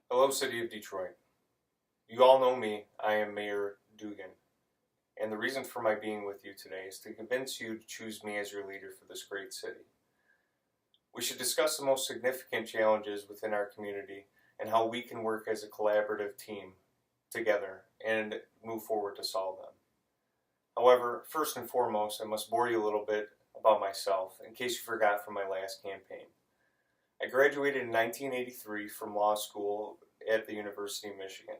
Hello, City of Detroit. You all know me. I am Mayor Duggan, and the reason for my being with you today is to convince you to choose me as your leader for this great city. We should discuss the most significant challenges within our community and how we can work as a collaborative team together and move forward to solve them. However, first and foremost, I must bore you a little bit about myself, in case you forgot from my last campaign. I graduated in 1983 from law school at the University of Michigan.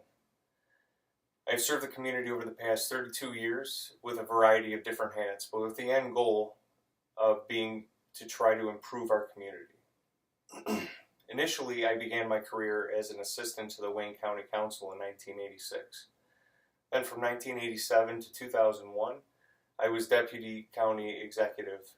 I've served the community over the past 32 years with a variety of different hats, but with the end goal of being to try to improve our community. Initially, I began my career as an assistant to the Wayne County Council in 1986. Then from 1987 to 2001, I was Deputy County Executive,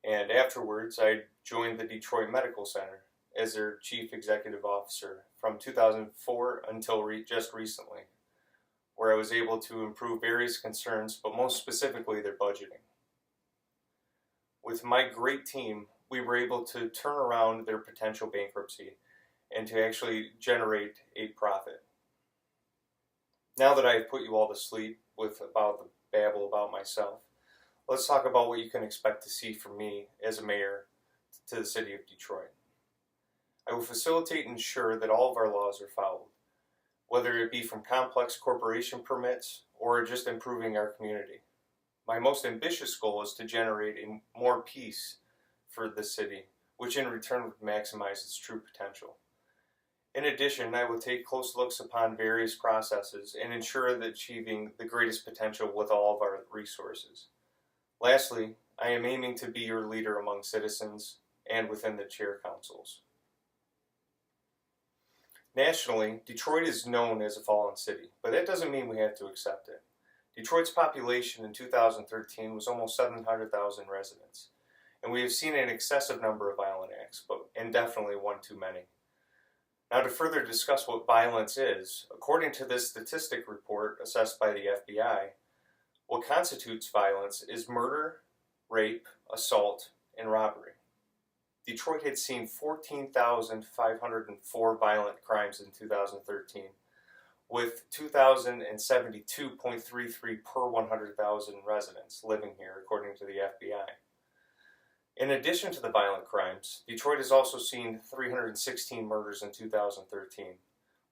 and afterwards I joined the Detroit Medical Center as their Chief Executive Officer from 2004 until just recently, where I was able to improve various concerns, but most specifically their budgeting. With my great team, we were able to turn around their potential bankruptcy and to actually generate a profit. Now that I've put you all to sleep with about the babble about myself, let's talk about what you can expect to see from me as a mayor to the City of Detroit. I will facilitate and ensure that all of our laws are followed, whether it be from complex corporation permits or just improving our community. My most ambitious goal is to generate more peace for the city, which in return would maximize its true potential. In addition, I will take close looks upon various processes and ensure that achieving the greatest potential with all of our resources. Lastly, I am aiming to be your leader among citizens and within the chair councils. Nationally, Detroit is known as a fallen city, but that doesn't mean we have to accept it. Detroit's population in 2013 was almost 700,000 residents, and we have seen an excessive number of violent acts, and definitely one too many. Now, to further discuss what violence is, according to this statistic report assessed by the FBI, what constitutes violence is murder, rape, assault, and robbery. Detroit had seen 14,504 violent crimes in 2013, with 2,072.33 per 100,000 residents living here, according to the FBI. In addition to the violent crimes, Detroit has also seen 316 murders in 2013,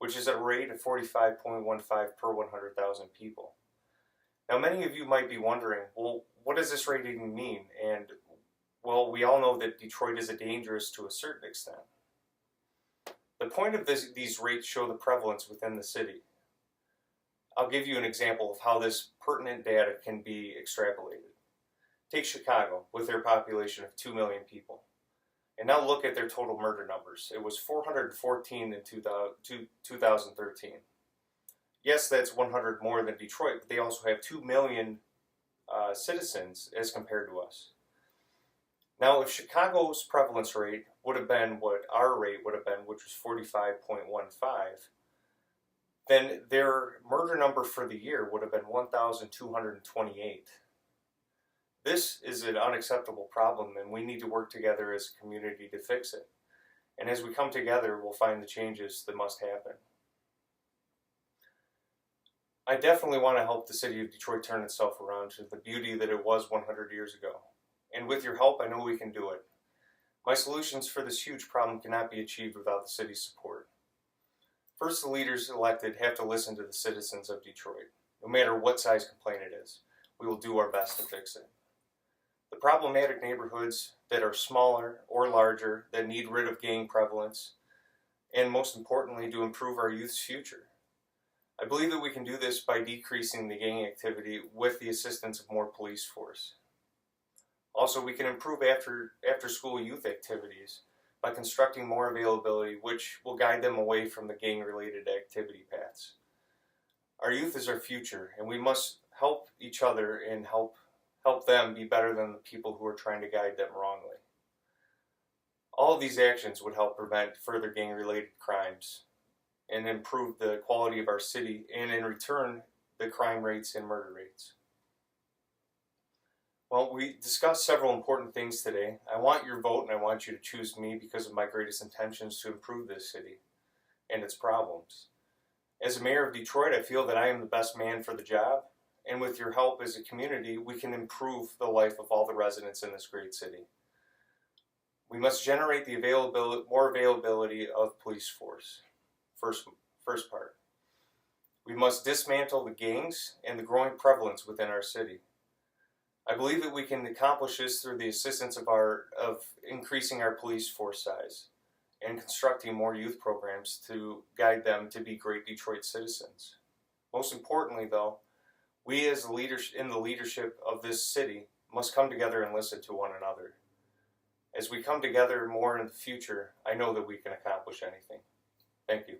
which is at a rate of 45.15 per 100,000 people. Now, many of you might be wondering, well, what does this rating mean? And, well, we all know that Detroit is dangerous to a certain extent. The point of these rates show the prevalence within the city. I'll give you an example of how this pertinent data can be extrapolated. Take Chicago, with their population of 2 million people. And now look at their total murder numbers. It was 414 in 2013. Yes, that's 100 more than Detroit, but they also have 2 million citizens as compared to us. Now, if Chicago's prevalence rate would have been what our rate would have been, which was 45.15, then their murder number for the year would have been 1,228. This is an unacceptable problem, and we need to work together as a community to fix it. And as we come together, we'll find the changes that must happen. I definitely want to help the city of Detroit turn itself around to the beauty that it was 100 years ago. And with your help, I know we can do it. My solutions for this huge problem cannot be achieved without the city's support. First, the leaders elected have to listen to the citizens of Detroit. No matter what size complaint it is, we will do our best to fix it. The problematic neighborhoods that are smaller or larger, that need rid of gang prevalence, and most importantly, to improve our youth's future. I believe that we can do this by decreasing the gang activity with the assistance of more police force. Also, we can improve after-school youth activities by constructing more availability, which will guide them away from the gang-related activity paths. Our youth is our future, and we must help each other and help them be better than the people who are trying to guide them wrongly. All of these actions would help prevent further gang-related crimes and improve the quality of our city, and in return, the crime rates and murder rates. Well, we discussed several important things today. I want your vote, and I want you to choose me because of my greatest intentions to improve this city. and its problems. As mayor of Detroit, I feel that I am the best man for the job, and with your help as a community, we can improve the life of all the residents in this great city. We must generate the more availability of police force. First part. We must dismantle the gangs and the growing prevalence within our city. I believe that we can accomplish this through the assistance of increasing our police force size and constructing more youth programs to guide them to be great Detroit citizens. Most importantly, though, we as in the leadership of this city must come together and listen to one another. As we come together more in the future, I know that we can accomplish anything. Thank you.